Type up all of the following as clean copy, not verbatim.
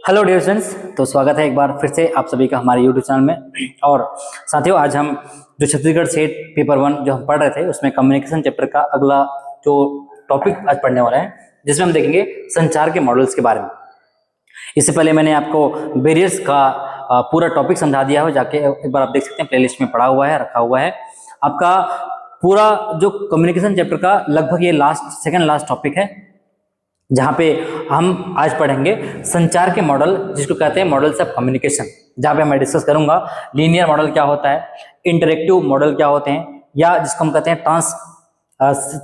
Hello dear students, तो स्वागत है एक बार फिर से आप सभी का हमारे यूट्यूब चैनल में। और साथियों, आज हम जो छत्तीसगढ़ सेट पेपर 1 जो हम पढ़ रहे थे उसमें कम्युनिकेशन चैप्टर का अगला जो टॉपिक आज पढ़ने वाला है, जिसमें हम देखेंगे संचार के मॉडल्स के बारे में। इससे पहले मैंने आपको बैरियर्स का पूरा टॉपिक समझा दिया है, जाके एक बार आप देख सकते हैं, प्लेलिस्ट में पड़ा हुआ है, रखा हुआ है। आपका पूरा जो कम्युनिकेशन चैप्टर का लगभग ये सेकंड लास्ट टॉपिक है, जहाँ पे हम आज पढ़ेंगे संचार के मॉडल, जिसको कहते हैं मॉडल्स ऑफ कम्युनिकेशन। जहाँ पे मैं डिस्कस करूंगा लीनियर मॉडल क्या होता है, इंटरेक्टिव मॉडल क्या होते हैं, या जिसको हम कहते हैं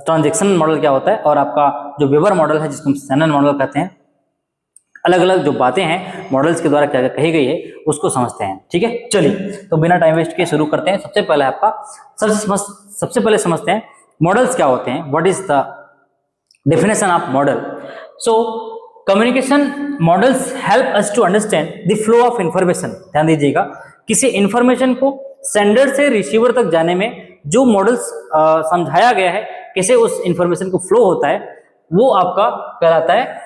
ट्रांजैक्शन मॉडल क्या होता है, और आपका जो वेबर मॉडल है जिसको हम शैनन मॉडल कहते हैं। अलग अलग जो बातें हैं मॉडल्स के द्वारा क्या क्या कही गई है उसको समझते हैं। ठीक है, चलिए तो बिना टाइम वेस्ट के शुरू करते हैं। सबसे पहले सबसे पहले समझते हैं मॉडल्स क्या होते हैं, what is the definition of model. So communication models help us to understand the flow of information. ध्यान दीजिएगा, किसी इंफॉर्मेशन को सेंडर से रिसीवर तक जाने में जो मॉडल्स समझाया गया है, कैसे उस इंफॉर्मेशन को फ्लो होता है, वो आपका कहलाता है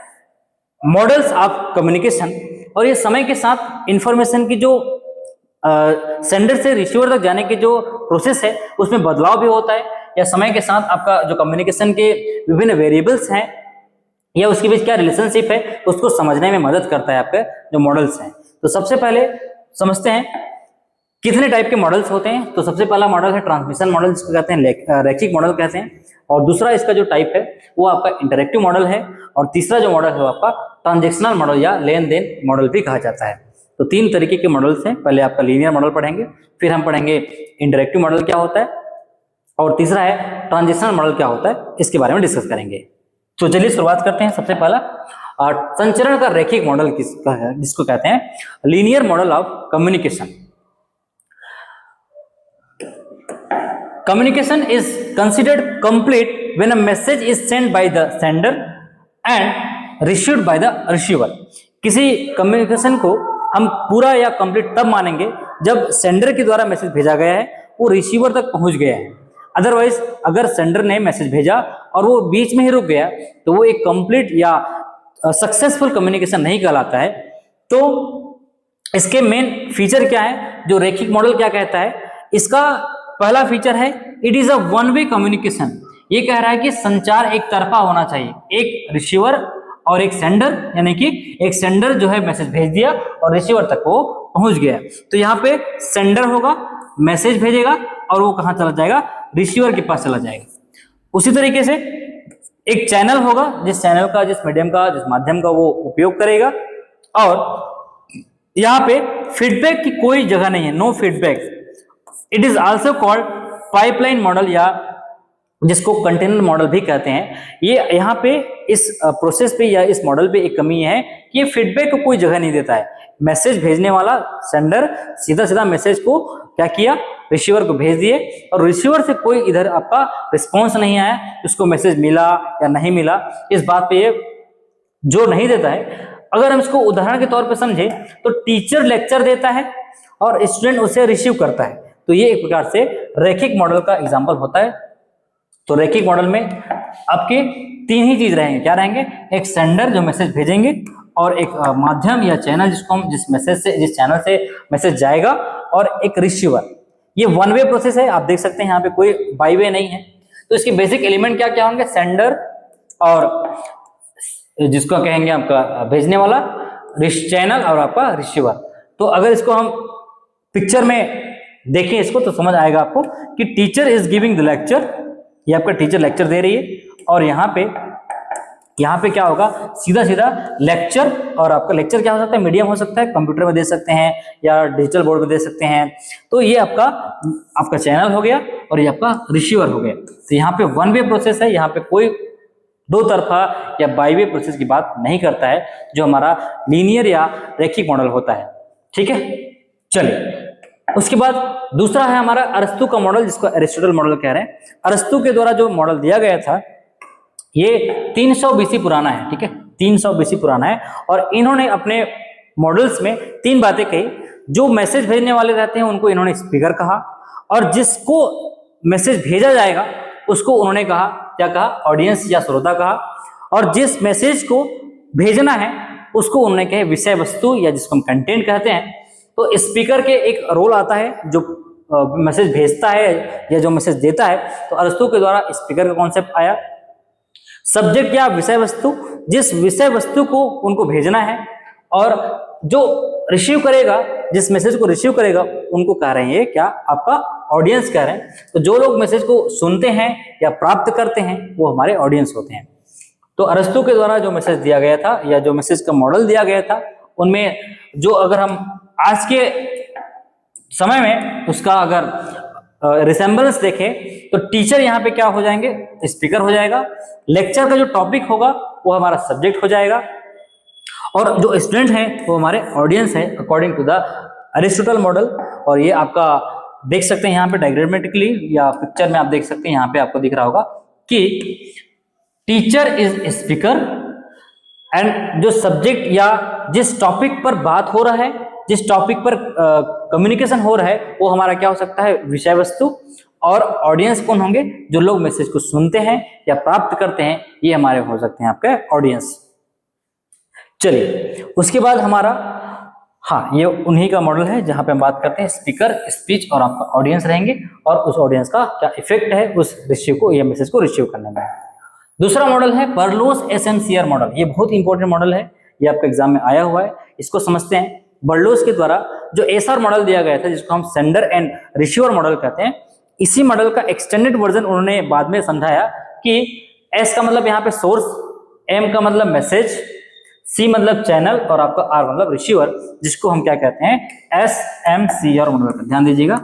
मॉडल्स ऑफ कम्युनिकेशन। और ये समय के साथ इंफॉर्मेशन की जो सेंडर से रिसीवर तक जाने की जो प्रोसेस है उसमें बदलाव भी होता है, या समय के साथ आपका जो कम्युनिकेशन के विभिन्न वेरिएबल्स हैं या उसके बीच क्या रिलेशनशिप है उसको समझने में मदद करता है आपके जो मॉडल्स हैं। तो सबसे पहले समझते हैं कितने टाइप के मॉडल्स होते हैं। तो सबसे पहला मॉडल है ट्रांसमिशन मॉडल, जिसको कहते हैं रैखिक मॉडल कहते हैं, और दूसरा इसका जो टाइप है वो आपका इंटरेक्टिव मॉडल है, और तीसरा जो मॉडल है वो आपका ट्रांजेक्शनल मॉडल या लेन देन मॉडल भी कहा जाता है। तो तीन तरीके के मॉडल्स हैं। पहले आपका लीनियर मॉडल पढ़ेंगे, फिर हम पढ़ेंगे इंटरेक्टिव मॉडल क्या होता है, और तीसरा है ट्रांजिशनल मॉडल क्या होता है, इसके बारे में डिस्कस करेंगे। तो चलिए शुरुआत करते हैं। सबसे पहला संचरण का रैखिक मॉडल किसका है, जिसको कहते हैं linear model of communication. Communication is considered complete when a message is send by the sender and received by the receiver. किसी कम्युनिकेशन को हम पूरा या कंप्लीट तब मानेंगे जब सेंडर के द्वारा मैसेज भेजा गया है, वो रिसीवर तक पहुंच गया है। अदरवाइज अगर सेंडर ने मैसेज भेजा और वो बीच में ही रुक गया तो वो एक कंप्लीट या सक्सेसफुल कम्युनिकेशन नहीं कहलाता है। तो इसके मेन फीचर क्या है, जो रैखिक मॉडल क्या कहता है, इसका पहला फीचर है it is a one way communication. ये कह रहा है कि संचार एक तरफा होना चाहिए, एक रिसीवर और एक सेंडर, यानी कि एक सेंडर जो है मैसेज भेज दिया और रिसीवर तक वो पहुंच गया। तो यहाँ पे सेंडर होगा, मैसेज भेजेगा और वो कहाँ चला जाएगा, रिसीवर के पास चला जाएगा। उसी तरीके से एक चैनल होगा, जिस चैनल का, जिस मीडियम का, जिस माध्यम का वो उपयोग करेगा, और यहाँ पे फीडबैक की कोई जगह नहीं है, no feedback. It is also called pipeline model, या जिसको कंटेनर मॉडल भी कहते हैं। ये यहाँ पे इस प्रोसेस पे या इस मॉडल पे एक कमी है कि ये फीडबैक को कोई जगह नहीं देता है। मैसेज भेजने वाला सेंडर सीधा सीधा मैसेज को क्या किया, रिसीवर को भेज दिए, और रिसीवर से कोई इधर आपका रिस्पॉन्स नहीं आया, उसको मैसेज मिला या नहीं मिला, इस बात पे ये जोर नहीं देता है। अगर हम इसको उदाहरण के तौर पे समझे तो टीचर लेक्चर देता है और स्टूडेंट उसे रिसीव करता है, तो ये एक प्रकार से रैखिक मॉडल का एग्जाम्पल होता है। तो रैखिक मॉडल में आपके तीन ही चीज रहेंगे, क्या रहेंगे, एक सेंडर जो मैसेज भेजेंगे, और एक माध्यम या चैनल जिसको हम जिस चैनल से मैसेज जाएगा, और एक रिसीवर। ये वन वे प्रोसेस है, आप देख सकते हैं यहाँ पे कोई बाई वे नहीं है। तो इसके बेसिक एलिमेंट क्या क्या होंगे, सेंडर और जिसको कहेंगे आपका भेजने वाला, चैनल और आपका रिसीवर। तो अगर इसको हम पिक्चर में देखें इसको तो समझ आएगा आपको कि teacher is giving the lecture, ये आपका टीचर लेक्चर दे रही है, और यहाँ पे क्या होगा, सीधा सीधा लेक्चर, और आपका लेक्चर क्या हो सकता है, मीडियम हो सकता है, कंप्यूटर में दे सकते हैं या डिजिटल बोर्ड में दे सकते हैं। तो ये आपका चैनल हो गया और ये आपका रिसीवर हो गया। तो यहाँ पे वन वे प्रोसेस है, यहाँ पे कोई दो तरफा या बाई वे प्रोसेस की बात नहीं करता है, जो हमारा लीनियर या रैखिक मॉडल होता है। ठीक है, चलिए उसके बाद दूसरा है हमारा अरस्तु का मॉडल, जिसको एरिस्टोटल मॉडल कह रहे हैं। अरस्तु के द्वारा जो मॉडल दिया गया था ये 300 बीसी पुराना है। ठीक है, 300 बीसी पुराना है, और इन्होंने अपने मॉडल्स में तीन बातें कही। जो मैसेज भेजने वाले रहते हैं उनको इन्होंने स्पीकर कहा, और जिसको मैसेज भेजा जाएगा उसको उन्होंने कहा, क्या कहा, ऑडियंस या श्रोता कहा, और जिस मैसेज को भेजना है उसको उन्होंने कहे विषय वस्तु या जिसको हम कंटेंट कहते हैं। तो स्पीकर के एक रोल आता है जो मैसेज भेजता है या जो मैसेज देता है, तो अरस्तु के द्वारा स्पीकर का कॉन्सेप्ट आया। सब्जेक्ट या विषय वस्तु, जिस विषय वस्तु को उनको भेजना है, और जो रिसीव करेगा, जिस मैसेज को रिसीव करेगा, उनको कह रहे हैं क्या, आपका ऑडियंस कह रहे हैं। तो जो लोग मैसेज को सुनते हैं या प्राप्त करते हैं वो हमारे ऑडियंस होते हैं। तो अरस्तु के द्वारा जो मैसेज दिया गया था या जो मैसेज का मॉडल दिया गया था, उनमें जो अगर हम आज के समय में उसका अगर रिसेम्बलेंस देखें तो टीचर यहाँ पे क्या हो जाएंगे, स्पीकर हो जाएगा। लेक्चर का जो टॉपिक होगा वो हमारा सब्जेक्ट हो जाएगा, और जो स्टूडेंट है वो हमारे ऑडियंस है according to the Aristotle model. और ये आपका देख सकते हैं यहाँ पे डायग्रामेटिकली या पिक्चर में आप देख सकते हैं, यहाँ पे आपको दिख रहा होगा कि टीचर इज स्पीकर एंड जो सब्जेक्ट या जिस टॉपिक पर बात हो रहा है, जिस टॉपिक पर कम्युनिकेशन हो रहा है, वो हमारा क्या हो सकता है, विषय वस्तु। और ऑडियंस कौन होंगे, जो लोग मैसेज को सुनते हैं या प्राप्त करते हैं, ये हमारे हो सकते हैं आपके ऑडियंस। चलिए उसके बाद हमारा, हाँ, ये उन्हीं का मॉडल है जहां पे हम बात करते हैं स्पीकर, स्पीच और आपका ऑडियंस रहेंगे, और उस ऑडियंस का क्या इफेक्ट है उस रिसीव को या मैसेज को रिसीव करने में। दूसरा मॉडल है बर्लोस एसएमसीआर मॉडल। ये बहुत इंपॉर्टेंट मॉडल है, ये आपके एग्जाम में आया हुआ है, इसको समझते हैं। बर्लोस के द्वारा जो एसआर मॉडल दिया गया था, जिसको हम सेंडर एंड रिसीवर मॉडल कहते हैं, इसी मॉडल का एक्सटेंडेड वर्जन उन्होंने बाद में समझाया कि एस का मतलब यहाँ पे सोर्स, एम का मतलब मैसेज, सी मतलब चैनल, और आपका आर मतलब रिसीवर, जिसको हम क्या कहते हैं, SMCR मॉडल। ध्यान दीजिएगा,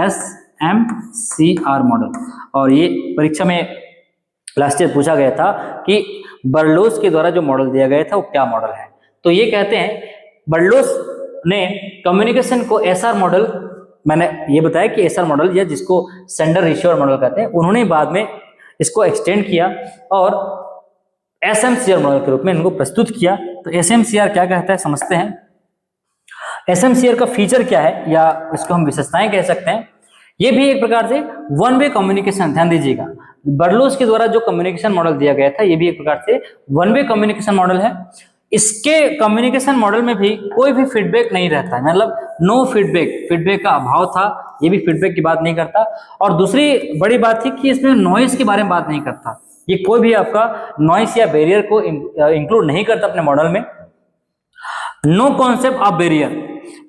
SMCR मॉडल। और ये परीक्षा में लास्ट ईयर पूछा गया था कि बर्लोस के द्वारा जो मॉडल दिया गया था वो क्या मॉडल है। तो ये कहते हैं बर्लोस ने कम्युनिकेशन को एसआर मॉडल, मैंने ये बताया कि एसआर मॉडल या जिसको सेंडर रिसीवर मॉडल कहते हैं, उन्होंने बाद में इसको एक्सटेंड किया और एसएमसीआर मॉडल के रूप में इनको प्रस्तुत किया। तो एसएमसीआर क्या कहता है समझते हैं। एसएमसीआर का फीचर क्या है या इसको हम विशेषताएं कह सकते हैं। ये भी एक प्रकार से वन वे कम्युनिकेशन, ध्यान दीजिएगा, बर्लोस के द्वारा जो कम्युनिकेशन मॉडल दिया गया था ये भी एक प्रकार से वन वे कम्युनिकेशन मॉडल है। इसके कम्युनिकेशन मॉडल में भी कोई भी फीडबैक नहीं रहता है, मतलब नो फीडबैक, फीडबैक का अभाव था, ये भी फीडबैक की बात नहीं करता। और दूसरी बड़ी बात थी कि इसमें नॉइस के बारे में बात नहीं करता, ये कोई भी आपका नॉइस या बैरियर को इंक्लूड नहीं करता अपने मॉडल में। नो कॉन्सेप्ट ऑफ बैरियर,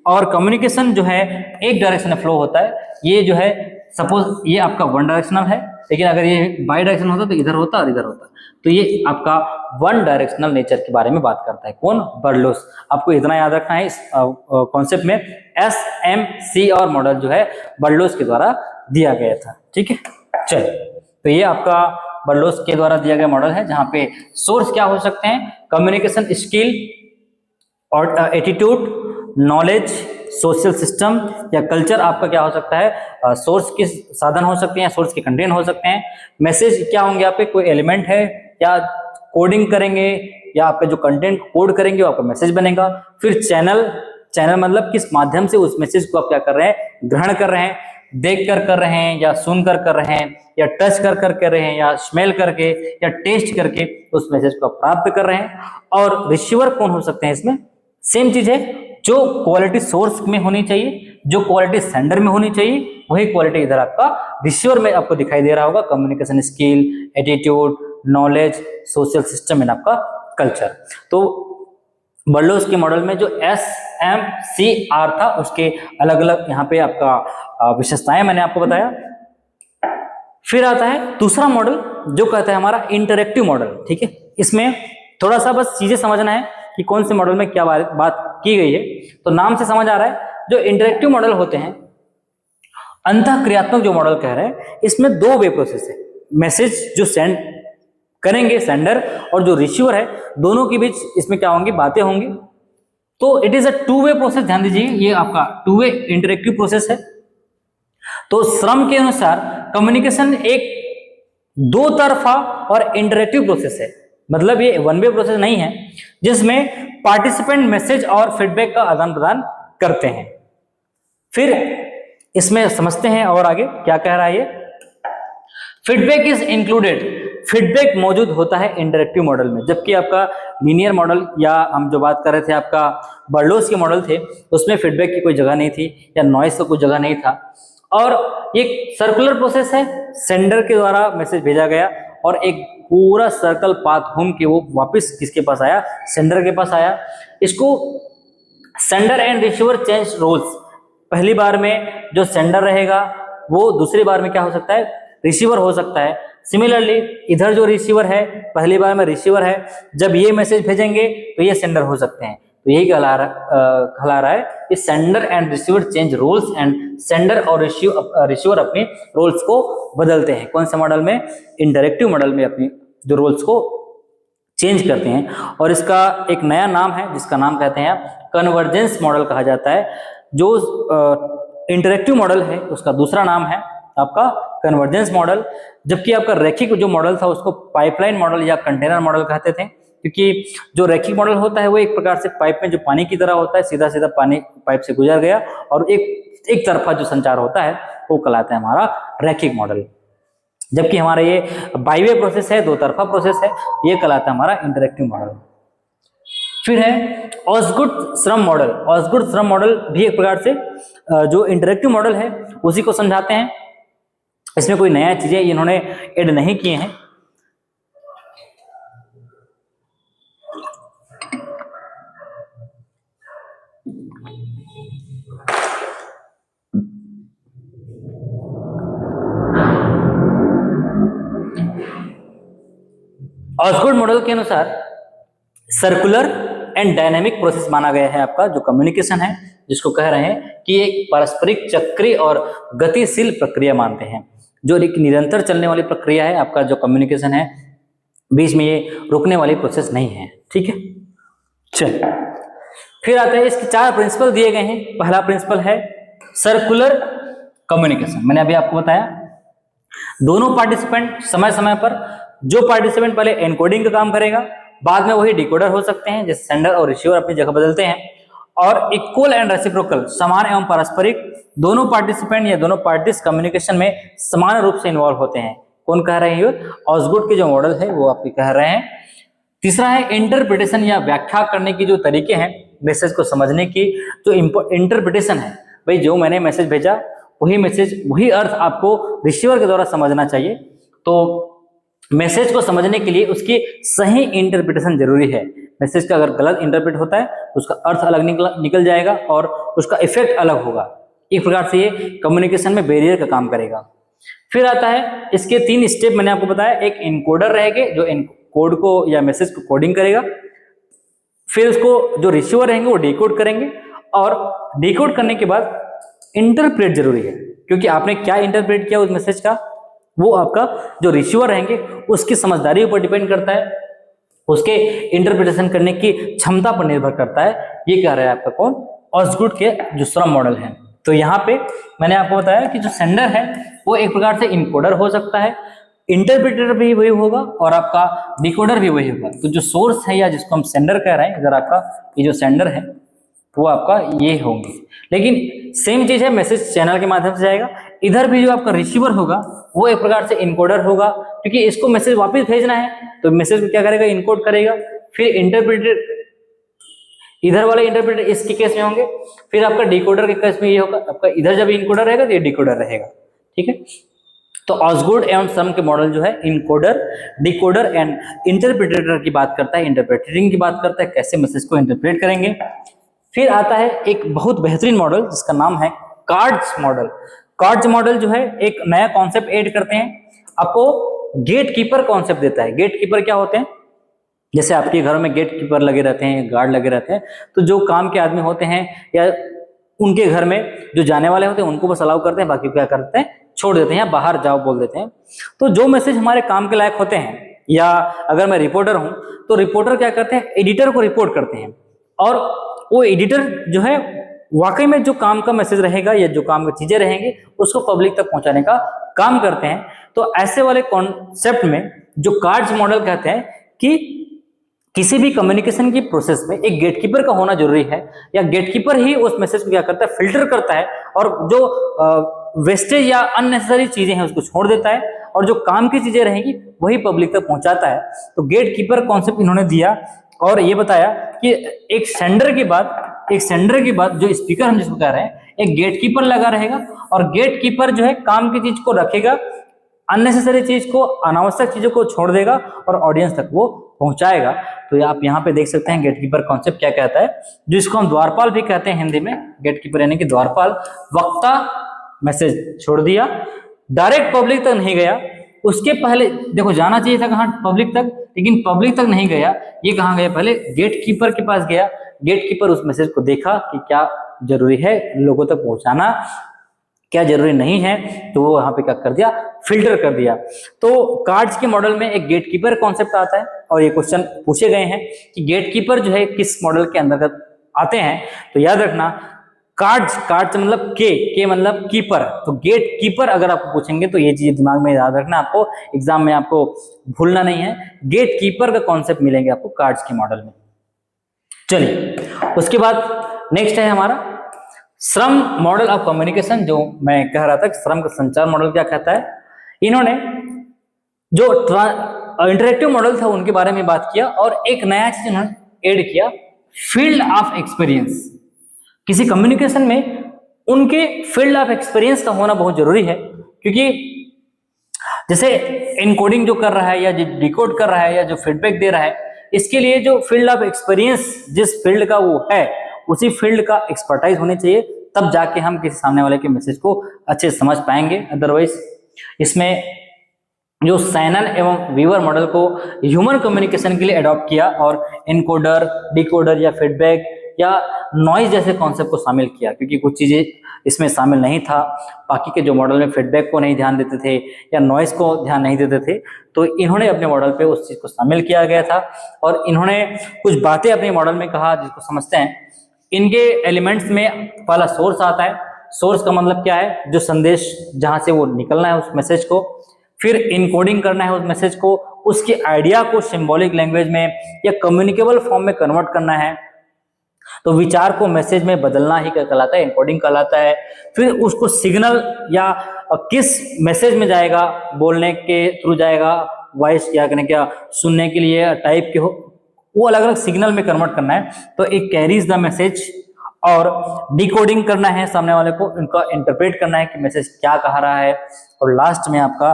और कम्युनिकेशन जो है एक डायरेक्शन में फ्लो होता है। ये जो है सपोज ये आपका वन डायरेक्शनल है, लेकिन अगर ये बाई डायरेक्शनल होता तो इधर होता और इधर होता, तो ये आपका वन डायरेक्शनल नेचर के बारे में बात करता है। कौन? बर्लोस। आपको इतना याद रखना है इस कॉन्सेप्ट में, SMCR मॉडल जो है बर्लोस के द्वारा दिया गया था। ठीक है, चलिए, तो ये आपका बर्लोस के द्वारा दिया गया मॉडल है, जहां पे सोर्स क्या हो सकते हैं, कम्युनिकेशन स्किल और एटीट्यूड, नॉलेज, सोशल सिस्टम या कल्चर आपका क्या हो सकता है, सोर्स के साधन हो सकते हैं, सोर्स के कंटेंट हो सकते हैं। मैसेज क्या होंगे आपके, कोई एलिमेंट है या कोडिंग करेंगे या आपका जो कंटेंट कोड करेंगे वो आपका मैसेज बनेगा। फिर चैनल, चैनल मतलब किस माध्यम से उस मैसेज को आप क्या कर रहे हैं, ग्रहण कर रहे हैं, देख कर रहे हैं या सुन कर रहे हैं या टच कर रहे हैं या स्मेल करके या टेस्ट करके उस मैसेज को प्राप्त कर रहे हैं। और रिसीवर कौन हो सकते हैं इसमें, सेम चीज है, जो क्वालिटी सोर्स में होनी चाहिए, जो क्वालिटी सेंडर में होनी चाहिए, वही क्वालिटी इधर आपका रिसीवर में आपको दिखाई दे रहा होगा। Communication skill, attitude, knowledge, social system and आपका कल्चर। तो बर्लोस के मॉडल में जो SMCR था उसके अलग अलग यहाँ पे आपका विशेषताएं मैंने आपको बताया। फिर आता है दूसरा मॉडल जो कहता है हमारा इंटरेक्टिव मॉडल। ठीक है, इसमें थोड़ा सा बस चीजें समझना है कि कौन से मॉडल में क्या बात की गई है। तो नाम से समझ आ रहा है, जो इंटरेक्टिव मॉडल होते हैं, अंतःक्रियात्मक जो मॉडल कह रहे हैं, इसमें दो वे प्रोसेस है। मैसेज जो सेंड करेंगे सेंडर और जो रिसीवर है, दोनों के बीच इसमें क्या होंगी, बातें होंगी। तो it is a two way process, ध्यान दीजिए, ये आपका टू वे इंटरेक्टिव प्रोसेस है। तो श्रम के अनुसार कम्युनिकेशन एक दो तरफा और इंटरेक्टिव प्रोसेस है, मतलब ये वन वे प्रोसेस नहीं है जिसमें पार्टिसिपेंट मैसेज और फीडबैक का आदान प्रदान करते हैं। फिर इसमें समझते हैं और आगे क्या कह रहा है ये। फीडबैक इज इंक्लूडेड, फीडबैक मौजूद होता है इंटरेक्टिव मॉडल में, जबकि आपका लीनियर मॉडल या हम जो बात कर रहे थे आपका बर्लोस के मॉडल थे उसमें फीडबैक की कोई जगह नहीं थी या नॉइस का कोई जगह नहीं था। और ये सर्कुलर प्रोसेस है, सेंडर के द्वारा मैसेज भेजा गया और एक पूरा सर्कल पाथ घूम के वो वापस किसके पास आया, सेंडर के पास आया। इसको sender and receiver change roles, पहली बार में जो सेंडर रहेगा वो दूसरी बार में क्या हो सकता है, रिसीवर हो सकता है। सिमिलरली इधर जो रिसीवर है पहली बार में रिसीवर है, जब ये मैसेज भेजेंगे तो ये सेंडर हो सकते हैं। तो यही कहला रहा है कि sender and receiver change roles and sender और रिसीवर अपने रोल्स को बदलते हैं। कौन से मॉडल में, इंटरेक्टिव मॉडल में अपनी जो रोल्स को चेंज करते हैं। और इसका एक नया नाम है जिसका नाम कहते हैं कन्वर्जेंस मॉडल कहा जाता है। जो इंटरेक्टिव मॉडल है उसका दूसरा नाम है आपका कन्वर्जेंस मॉडल, जबकि आपका रैखिक जो मॉडल था उसको पाइपलाइन मॉडल या कंटेनर मॉडल कहते थे, क्योंकि जो रैखिक मॉडल होता है वो एक प्रकार से पाइप में जो पानी की तरह होता है, सीधा सीधा पानी पाइप से गुजर गया और एक तरफा जो संचार होता है वो कहलाता है हमारा रैखिक मॉडल। जबकि हमारा ये बाईवे प्रोसेस है, दो तरफा प्रोसेस है, ये कहलाता है हमारा इंटरेक्टिव मॉडल। फिर है ऑसगुड-श्रम मॉडल। ऑसगुड-श्रम मॉडल भी एक प्रकार से जो इंटरेक्टिव मॉडल है उसी को समझाते हैं। इसमें कोई नया चीजें इन्होंने ऐड नहीं किए हैं। ऑसगुड मॉडल के अनुसार सर्कुलर एंड डायनेमिक प्रोसेस माना गया है आपका जो कम्युनिकेशन है, जिसको कह रहे हैं कि एक पारस्परिक, चक्रीय और गतिशील प्रक्रिया मानते हैं, जो एक निरंतर चलने वाली प्रक्रिया है। आपका जो कम्युनिकेशन है बीच में ये रुकने वाली प्रोसेस नहीं है। ठीक है, चल फिर आते हैं, इसके 4 प्रिंसिपल दिए गए हैं। पहला प्रिंसिपल है सर्कुलर कम्युनिकेशन। मैंने अभी आपको बताया दोनों पार्टिसिपेंट समय समय पर, जो पार्टिसिपेंट पहले एनकोडिंग का काम करेगा बाद में वही डिकोडर हो सकते हैं, जैसे सेंडर और रिसीवर अपनी जगह बदलते हैं। और इक्वल एंड रेसिप्रोकल, समान एवं पारस्परिक, दोनों पार्टिसिपेंट या दोनों पार्टीज कम्युनिकेशन में समान रूप से इन्वॉल्व होते हैं। कौन कह रहे हैं, ऑसगुड के जो मॉडल है वो आपके कह रहे हैं। तीसरा है इंटरप्रिटेशन या व्याख्या करने की जो तरीके हैं, मैसेज को समझने की जो इंटरप्रिटेशन है, भाई जो मैंने मैसेज भेजा वही मैसेज, वही अर्थ आपको रिसीवर के द्वारा समझना चाहिए। तो मैसेज को समझने के लिए उसकी सही इंटरप्रिटेशन जरूरी है। मैसेज का अगर गलत इंटरप्रेट होता है तो उसका अर्थ अलग निकल जाएगा और उसका इफेक्ट अलग होगा। एक प्रकार से ये कम्युनिकेशन में बैरियर का काम करेगा। फिर आता है इसके 3 स्टेप मैंने आपको बताया। एक इनकोडर रहेंगे जो कोड को या मैसेज को कोडिंग करेगा, फिर उसको जो रिसीवर रहेंगे वो डिकोड करेंगे, और डिकोड करने के बाद इंटरप्रेट जरूरी है, क्योंकि आपने क्या इंटरप्रेट किया उस मैसेज का वो आपका जो रिसीवर रहेंगे उसकी समझदारी पर डिपेंड करता है, उसके इंटरप्रिटेशन करने की क्षमता पर निर्भर करता है। ये कह रहा है आपका कौन, ऑसगुड के जो श्रम मॉडल है। तो यहाँ पे मैंने आपको बताया कि जो सेंडर है वो एक प्रकार से इनकोडर हो सकता है, इंटरप्रेटर भी वही होगा और आपका डिकोडर भी वही होगा। तो जो सोर्स है या जिसको हम सेंडर कह रहे हैं, इधर आपका ये जो सेंडर है वो आपका ये होंगे। लेकिन सेम चीज है, मैसेज चैनल के माध्यम से जाएगा। इधर भी जो आपका रिसीवर होगा वो एक प्रकार से इनकोडर होगा, क्योंकि इसको मैसेज वापस भेजना है तो मैसेज को क्या करेगा, इनकोड करेगा। फिर इंटरप्रेटर, इधर वाले इंटरप्रेटर इसके केस में होंगे, फिर आपका डिकोडर के केस में ये होगा, आपका इधर जब इनकोडर रहेगा तो ये डिकोडर रहेगा। ठीक है, तो ऑसगुड एवं सम के मॉडल जो है इनकोडर, डिकोडर एंड इंटरप्रेटर की बात करता है, इंटरप्रेटिंग की बात करता है, कैसे मैसेज को इंटरप्रेट करेंगे। फिर आता है एक बहुत बेहतरीन मॉडल जिसका नाम है कार्ड्स मॉडल। कार्ड्स मॉडल जो है एक नया कॉन्सेप्ट ऐड करते हैं, आपको गेट कीपर कॉन्सेप्ट देता है। गेट कीपर क्या होते हैं, जैसे आपके घरों में गेट कीपर लगे रहते हैं, गार्ड लगे रहते हैं, तो जो काम के आदमी होते हैं या उनके घर में जो जाने वाले होते हैं उनको बस अलाउ करते हैं, बाकी क्या करते हैं, छोड़ देते हैं या बाहर जाओ बोल देते हैं। तो जो मैसेज हमारे काम के लायक होते हैं, या अगर मैं रिपोर्टर हूं तो रिपोर्टर क्या करते हैं, एडिटर को रिपोर्ट करते हैं, और वो एडिटर जो है वाकई में जो काम का मैसेज रहेगा या जो काम की चीजें रहेंगी उसको पब्लिक तक पहुंचाने का काम करते हैं। तो ऐसे वाले कॉन्सेप्ट में जो कार्ड्स मॉडल कहते हैं कि किसी भी कम्युनिकेशन की प्रोसेस में एक गेटकीपर का होना जरूरी है, या गेटकीपर ही उस मैसेज को क्या करता है, फिल्टर करता है, और जो वेस्टेज या अननेसेसरी चीजें हैं उसको छोड़ देता है, और जो काम की चीजें रहेंगी वही पब्लिक तक पहुंचाता है। तो गेट कीपर कॉन्सेप्ट इन्होंने दिया और ये बताया कि एक सेंडर के बाद जो स्पीकर हम जिसको कह रहे हैं एक गेट कीपर लगा रहेगा और गेट कीपर जो है काम की चीज को रखेगा, अननेसेसरी चीज को, अनावश्यक चीजों को छोड़ देगा और ऑडियंस तक वो पहुंचाएगा। तो आप यहाँ पे देख सकते हैं गेटकीपर कॉन्सेप्ट क्या कहता है, जिसको हम द्वारपाल भी कहते हैं हिंदी में। गेटकीपर यानी कि द्वारपाल, वक्ता मैसेज छोड़ दिया, डायरेक्ट पब्लिक तक नहीं गया, उसके पहले देखो जाना चाहिए था कहाँ, पब्लिक तक, लेकिन पब्लिक तक नहीं गया, ये कहाँ गया, पहले गेटकीपर के पास गया। गेटकीपर उस मैसेज को देखा कि क्या जरूरी है लोगों तक पहुंचाना, क्या जरूरी नहीं है, तो वो यहाँ पे क्या कर दिया, फिल्टर कर दिया। तो कार्ड्स के मॉडल में एक गेटकीपर कॉन्सेप्ट आता है और ये क्वेश्चन पूछे गए हैं कि गेटकीपर जो है किस मॉडल के अंतर्गत आते हैं। तो याद रखना कार्ड्स मतलब के मतलब कीपर, तो गेटकीपर अगर आपको पूछेंगे तो ये चीज दिमाग में याद रखना, आपको एग्जाम में आपको भूलना नहीं है, गेटकीपर का कॉन्सेप्ट मिलेंगे आपको कार्ड्स के मॉडल में। चलिए उसके बाद नेक्स्ट है हमारा श्रम मॉडल ऑफ कम्युनिकेशन। जो मैं कह रहा था कि श्रम का संचार मॉडल क्या कहता है, इन्होंने जो इंटरेक्टिव मॉडल था उनके बारे में बात किया और एक नया चीज इन्होंने ऐड किया, फील्ड ऑफ एक्सपीरियंस। किसी कम्युनिकेशन में उनके फील्ड ऑफ एक्सपीरियंस का होना बहुत जरूरी है, क्योंकि जैसे इनकोडिंग जो कर रहा है या जो डिकोड कर रहा है या जो फीडबैक दे रहा है, इसके लिए जो फील्ड ऑफ एक्सपीरियंस जिस फील्ड का वो है उसी फील्ड का एक्सपर्टाइज होनी चाहिए, तब जाके हम किसी सामने वाले के मैसेज को अच्छे से समझ पाएंगे। अदरवाइज इसमें जो सैनन एवं वीवर मॉडल को ह्यूमन कम्युनिकेशन के लिए अडॉप्ट किया और इनकोडर, डिकोडर या फीडबैक या नॉइज जैसे कॉन्सेप्ट को शामिल किया, क्योंकि कुछ चीजें इसमें शामिल नहीं था। बाकी के जो मॉडल में फीडबैक को नहीं ध्यान देते थे या नॉइज को ध्यान नहीं देते थे, तो इन्होंने अपने मॉडल पे उस चीज को शामिल किया गया था और इन्होंने कुछ बातें अपने मॉडल में कहा जिसको समझते हैं। इनके एलिमेंट्स में पहला सोर्स आता है। सोर्स का मतलब क्या है, जो संदेश जहां से वो निकलना है उस मैसेज को, फिर इनकोडिंग करना है उस मैसेज को, उसके आइडिया को सिंबॉलिक लैंग्वेज में या कम्युनिकेबल फॉर्म में कन्वर्ट करना है, तो विचार को मैसेज में बदलना ही कहलाता है, इनकोडिंग कहलाता है। फिर उसको सिग्नल या किस मैसेज में जाएगा, बोलने के थ्रू जाएगा, वॉइस या क्या सुनने के लिए टाइप के हो, वो अलग अलग सिग्नल में कन्वर्ट करना है। तो एक कैरीज द मैसेज और डिकोडिंग करना है, सामने वाले को इनका इंटरप्रेट करना है कि मैसेज क्या कह रहा है, और लास्ट में आपका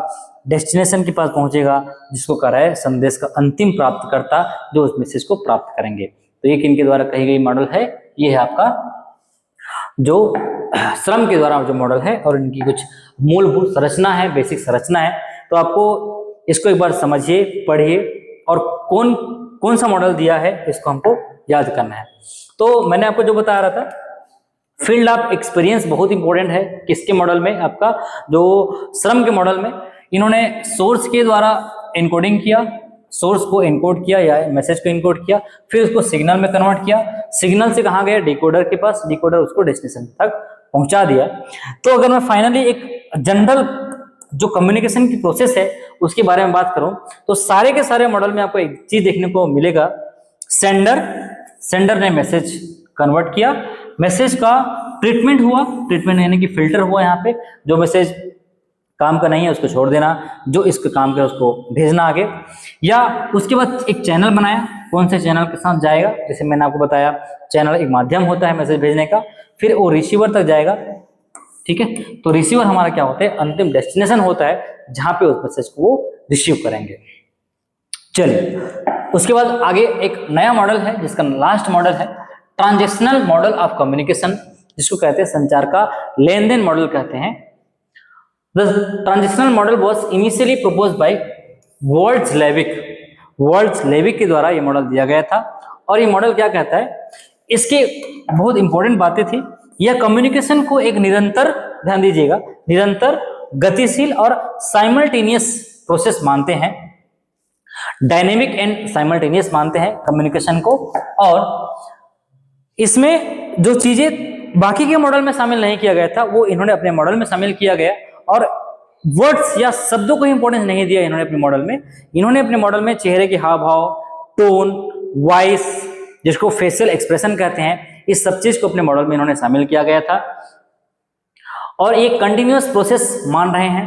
डेस्टिनेशन के पास पहुंचेगा जिसको कह रहा है संदेश का अंतिम प्राप्तकर्ता जो उस मैसेज को प्राप्त करेंगे। तो ये किनके द्वारा कही गई मॉडल है, ये है आपका जो श्रम के द्वारा जो मॉडल है और इनकी कुछ मूलभूत संरचना है, बेसिक संरचना है। तो आपको इसको एक बार समझिए, पढ़िए और कौन सा मॉडल दिया है इसको हमको याद करना है। तो मैंने आपको जो बता रहा था, फील्ड ऑफ एक्सपीरियंस बहुत इंपॉर्टेंट है किसके मॉडल में, आपका जो श्रम के मॉडल में। इन्होंने सोर्स के द्वारा इनकोडिंग किया, सोर्स को इनकोड किया या मैसेज को इनकोड किया, फिर उसको सिग्नल में कन्वर्ट किया, सिग्नल से कहाँ गया, डिकोडर के पास, डिकोडर उसको डेस्टिनेशन तक पहुंचा दिया। तो अगर मैं फाइनली एक जनरल जो कम्युनिकेशन की प्रोसेस है उसके बारे में बात करूं, तो सारे के सारे मॉडल में आपको एक चीज देखने को मिलेगा, सेंडर ने मैसेज कन्वर्ट किया, मैसेज का ट्रीटमेंट हुआ, ट्रीटमेंट यानी कि फिल्टर हुआ, यहाँ पे जो मैसेज काम का नहीं है उसको छोड़ देना, जो इसके काम का है उसको भेजना आगे, या उसके बाद एक चैनल बनाया, कौन से चैनल के साथ जाएगा, जैसे मैंने आपको बताया चैनल एक माध्यम होता है मैसेज भेजने का, फिर वो रिसीवर तक जाएगा, ठीक है। तो रिसीवर हमारा क्या होता है, अंतिम डेस्टिनेशन होता है जहां पे उस मैसेज को वो रिसीव करेंगे। चलिए उसके बाद आगे एक नया मॉडल है जिसका लास्ट मॉडल है ट्रांजैक्शनल मॉडल ऑफ कम्युनिकेशन, जिसको कहते हैं संचार का लेन देन मॉडल कहते हैं। The transactional model was initially proposed by वर्ड्स लेविक के द्वारा ये मॉडल दिया गया था। और ये मॉडल क्या कहता है, इसके बहुत इंपॉर्टेंट बातें थी, यह कम्युनिकेशन को एक निरंतर, ध्यान दीजिएगा, निरंतर, गतिशील और साइमल्टेनियस प्रोसेस मानते हैं, डायनेमिक एंड साइमल्टेनियस मानते हैं कम्युनिकेशन को। और इसमें जो चीजें बाकी के मॉडल में शामिल नहीं किया गया था वो इन्होंने अपने मॉडल में शामिल किया गया, और वर्ड्स या शब्दों को इंपॉर्टेंस नहीं दिया इन्होंने अपने मॉडल में। इन्होंने अपने मॉडल में चेहरे के हाव भाव, टोन, वॉइस, जिसको फेशियल एक्सप्रेशन कहते हैं, इस सब चीज को अपने मॉडल में इन्होंने शामिल किया गया था। और ये कंटिन्यूअस प्रोसेस मान रहे हैं,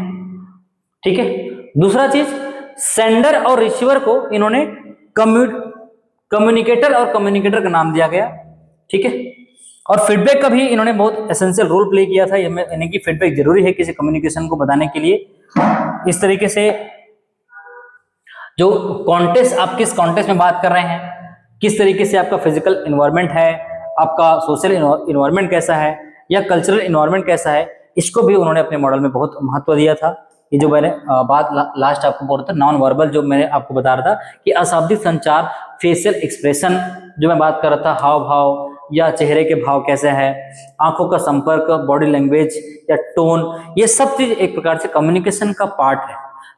ठीक है। दूसरा चीज, सेंडर और रिसीवर को इन्होंने कम्युनिकेटर और कम्युनिकेटर का नाम दिया गया, ठीक है। और फीडबैक का भी इन्होंने बहुत एसेंशियल रोल प्ले किया था, यानी कि फीडबैक जरूरी है किसी कम्युनिकेशन को बताने के लिए। इस तरीके से जो कॉन्टेक्स्ट, आप किस कॉन्टेक्स्ट में बात कर रहे हैं, किस तरीके से आपका फिजिकल इन्वायरमेंट है, आपका सोशल इन्वायरमेंट कैसा है, या कल्चरल इन्वायरमेंट कैसा है, इसको भी उन्होंने अपने मॉडल में बहुत महत्व दिया था। ये जो मैंने बात लास्ट आपको बोल रहा था, नॉन वर्बल, जो मैंने आपको बता रहा था कि अशाब्दिक संचार, फेशियल एक्सप्रेशन जो मैं बात कर रहा था, हाव भाव या चेहरे के भाव कैसे है, आंखों का संपर्क, बॉडी लैंग्वेज या टोन, ये सब चीज एक प्रकार से कम्युनिकेशन का पार्ट है,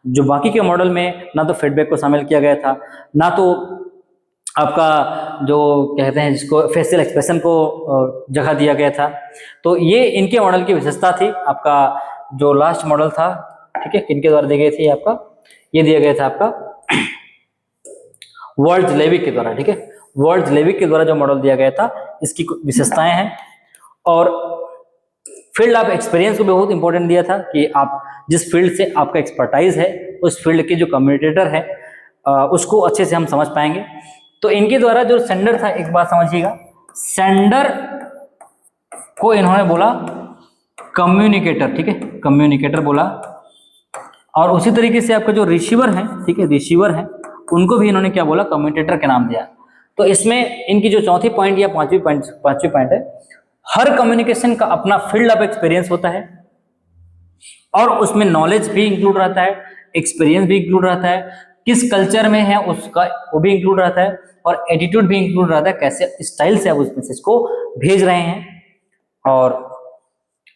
जो बाकी के मॉडल में ना तो फीडबैक को शामिल किया गया था, ना तो आपका जो कहते हैं जिसको फेशियल एक्सप्रेशन को जगह दिया गया था। तो ये इनके मॉडल की विशेषता थी। आपका जो लास्ट मॉडल था, ठीक है, किनके द्वारा दी गई थी, आपका ये दिया गया था आपका वर्ड्स-लेविक के द्वारा, ठीक है, वर्ड्स-लेविक के द्वारा जो मॉडल दिया गया था, इसकी विशेषताएं हैं। और फील्ड ऑफ एक्सपीरियंस को भी बहुत इंपॉर्टेंट दिया था कि आप जिस फील्ड से आपका एक्सपर्टाइज है, उस फील्ड के जो कम्युनिकेटर है उसको अच्छे से हम समझ पाएंगे। तो इनके द्वारा जो सेंडर था, एक बात समझिएगा, सेंडर को इन्होंने बोला कम्युनिकेटर, ठीक है, कम्युनिकेटर बोला। और उसी तरीके से आपका जो रिसीवर है, ठीक है, रिसीवर है, उनको भी इन्होंने क्या बोला, कम्युनिकेटर के नाम दिया। तो इसमें इनकी जो चौथी पॉइंट या पांचवी पॉइंट है, हर कम्युनिकेशन का अपना फील्ड ऑफ एक्सपीरियंस होता है और उसमें नॉलेज भी इंक्लूड रहता है, एक्सपीरियंस भी इंक्लूड रहता है, किस कल्चर में है उसका वो भी इंक्लूड रहता है, और एटीट्यूड भी इंक्लूड रहता है, कैसे स्टाइल से आप उस मैसेज को भेज रहे हैं। और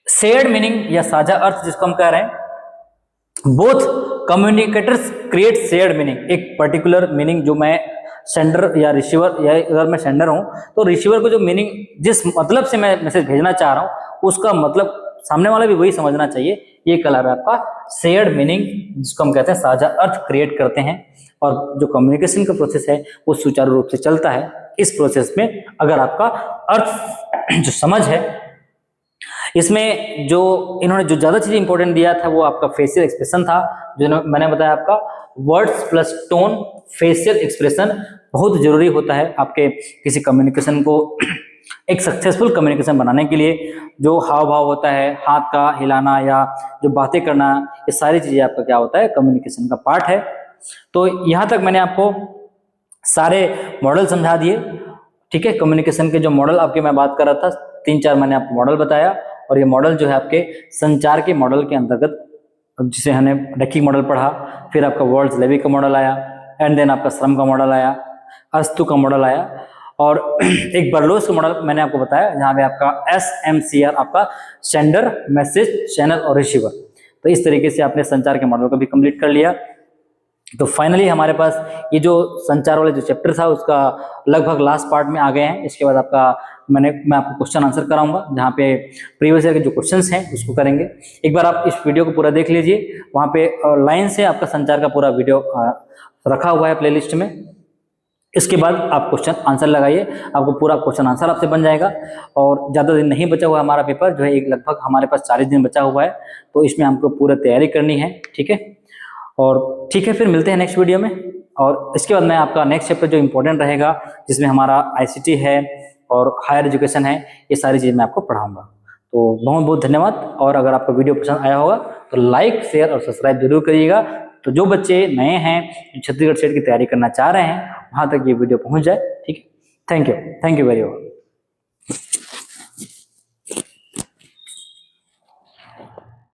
शेयर्ड मीनिंग या साझा अर्थ जिसको हम कह रहे हैं, both communicators create shared meaning, एक पर्टिकुलर मीनिंग जो मैं सेंडर या रिसीवर, या अगर मैं सेंडर हूं तो रिसीवर को जो मीनिंग, जिस मतलब से मैं मैसेज भेजना चाह रहा हूं, उसका मतलब सामने वाला भी वही समझना चाहिए। ये कलर है आपका शेयर्ड मीनिंग, जिसको हम कहते हैं साझा अर्थ क्रिएट करते हैं। और जो कम्युनिकेशन का प्रोसेस है वो सुचारू रूप से चलता है। इस प्रोसेस में अगर आपका अर्थ जो समझ है, इसमें जो इन्होंने जो ज्यादा चीज इंपॉर्टेंट दिया था वो आपका फेशियल एक्सप्रेशन था, जो मैंने बताया आपका words plus tone, facial expression बहुत जरूरी होता है आपके किसी कम्युनिकेशन को एक सक्सेसफुल कम्युनिकेशन बनाने के लिए। जो हाव भाव होता है, हाथ का हिलाना या जो बातें करना, ये सारी चीजें आपका क्या होता है, कम्युनिकेशन का पार्ट है। तो यहाँ तक मैंने आपको सारे मॉडल समझा दिए, ठीक है। कम्युनिकेशन के जो मॉडल आपके मैं बात कर रहा था, 3-4 मैंने आपको मॉडल बताया। और ये मॉडल जो है आपके संचार के मॉडल के अंतर्गत, जिसे हमने रेखिक मॉडल पढ़ा, फिर आपका वर्ड्स-लेविक का मॉडल आया, एंड देन आपका श्रम का मॉडल आया, अस्तु का मॉडल आया, और एक बर्लोस का मॉडल मैंने आपको बताया, जहां पे आपका SMCR, आपका सेंडर, मैसेज, चैनल और रिसीवर। तो इस तरीके से आपने संचार के मॉडल को भी कंप्लीट कर लिया। तो फाइनली हमारे पास ये जो संचार वाले जो चैप्टर था उसका लगभग लास्ट पार्ट में आ गए हैं। इसके बाद आपका मैं आपको क्वेश्चन आंसर कराऊंगा, जहाँ पे प्रीवियस ईयर के जो क्वेश्चंस हैं उसको करेंगे। एक बार आप इस वीडियो को पूरा देख लीजिए, वहाँ पे लाइन से आपका संचार का पूरा वीडियो रखा हुआ है प्लेलिस्ट में। इसके बाद आप क्वेश्चन आंसर लगाइए, आपको पूरा क्वेश्चन आंसर आपसे बन जाएगा। और ज़्यादा दिन नहीं बचा हुआ है हमारा पेपर, जो है एक लगभग हमारे पास 40 दिन बचा हुआ है, तो इसमें हमको पूरा तैयारी करनी है, ठीक है। और ठीक है, फिर मिलते हैं नेक्स्ट वीडियो में। और इसके बाद मैं आपका नेक्स्ट चैप्टर जो इंपॉर्टेंट रहेगा, जिसमें हमारा ICT है और हायर एजुकेशन है, ये सारी चीज़ मैं आपको पढ़ाऊंगा। तो बहुत बहुत धन्यवाद। और अगर आपको वीडियो पसंद आया होगा तो लाइक, शेयर और सब्सक्राइब जरूर करिएगा। तो जो बच्चे नए हैं, जो छत्तीसगढ़ स्टेट की तैयारी करना चाह रहे हैं, वहाँ तक ये वीडियो पहुँच जाए, ठीक है। Thank you very much.